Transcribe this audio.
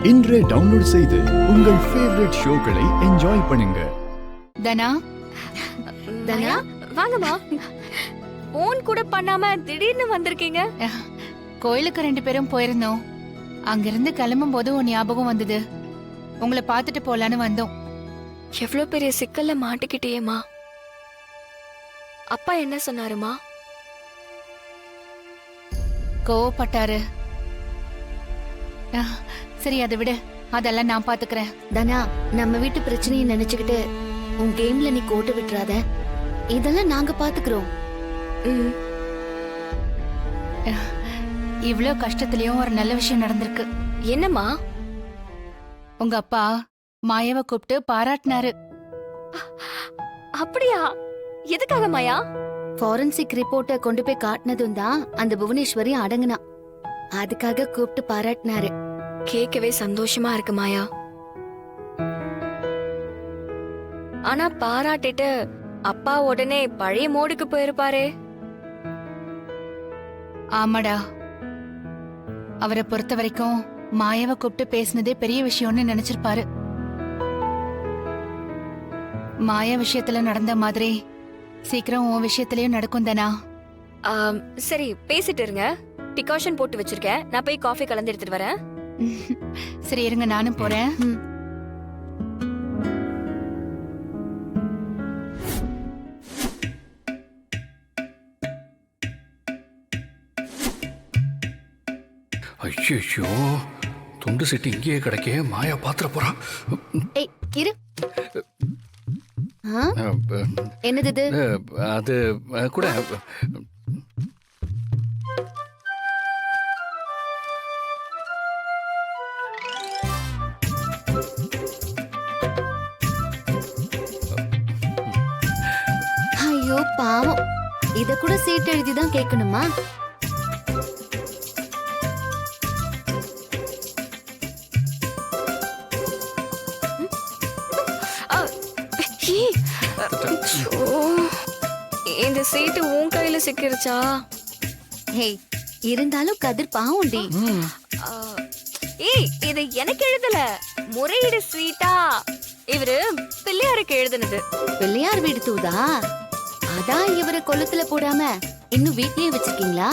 இன்றே டவுன்லோட் செய்து உங்கள் ஃபேவரட் ஷோக்களை என்ஜாய் பண்ணுங்க. தனா, தனா வாங்கம்மா. போன் கூட பண்ணாம திடீர்னு வந்திருக்கீங்க. கோயிலுக்கு 2 பேரும் போயிருந்தோம். அங்கிருந்து கிளம்பும் போது உன் ஞாபகம் வந்தது. உங்களை பார்த்துட்டு போலான்னு வந்தோம். எவ்வளவு பெரிய சிக்கல்ல மாட்டிக்கிட்டேமா. அப்பா என்ன சொன்னாருமா? கோவப்பட்டாரு. சரி, அதை விடு, அதெல்லாம் நான் பாத்துக்கிறேன். தனா, நம்ம வீட்டு பிரச்சனையை நினைச்சுக்கிட்டு உன் கேம்ல நீ கோட்டை விட்டுறாத. இதெல்லாம் நாங்க பாத்துக்கிறோம். இவ்ளோ கஷ்டத்திலயும் ஒரு நல்ல விஷயம் நடந்திருக்கு. என்னம்மா? உங்க அப்பா மாயாவை கூப்பிட்டு பாராட்டினாரு. அப்படியா? எதுக்காக மாயா? ஃபாரன்சிக் ரிப்போர்ட்டை கொண்டு போய் காட்டினதும் தான் அந்த புவனேஸ்வரி அடங்குனா. அதுக்காக கூப்பிட்டு பாராட்டினாரு. கேட்கவே சந்தோஷமா இருக்கு மாயா. ஆனா பாராட்டிட்டு அப்பா உடனே பழைய மோடுக்கு போயிருப்பாரே. ஆமாடா, அவரை பொறுத்த வரைக்கும் மாயாவை கூப்பிட்டு பேசினதே பெரிய விஷயம்னு நினைச்சிருப்பாரு. மாயா விஷயத்துல நடந்த மாதிரி சீக்கிரம் உன் விஷயத்திலயும் நடக்கும் தானா? சரி, பேசிட்டு இருங்க. டிகாஷன் போட்டு வச்சிருக்கேன். நான் போய் காஃபி கலந்து எடுத்துட்டு வரேன். சரி, இருங்க, நானும் போறேன். ஐயோ, துண்டு செட்டு இங்கேயே கிடைக்கே. மாயா பாத்திர போறா. ஏய், இரு. என்னது இது? அது கூட ஐயோ பாவம், இத கூட சீட் எழுதிதான் கேட்கணுமா? இந்த சீட்டு உன் கையில சிக்கிருச்சா? ஹேய், இருந்தாலும் கதிர் பாவம்டி. ஏய், இது எனக்கு எழுதல, முறையீடு சீட்டா. இவரு பிள்ளையாருக்கு எழுதுனது. பிள்ளையார் வீடு தூதா? அதான் இவரை கொல்லத்துல போடாம இன்னும் வீட்லயே வச்சிருக்கீங்களா?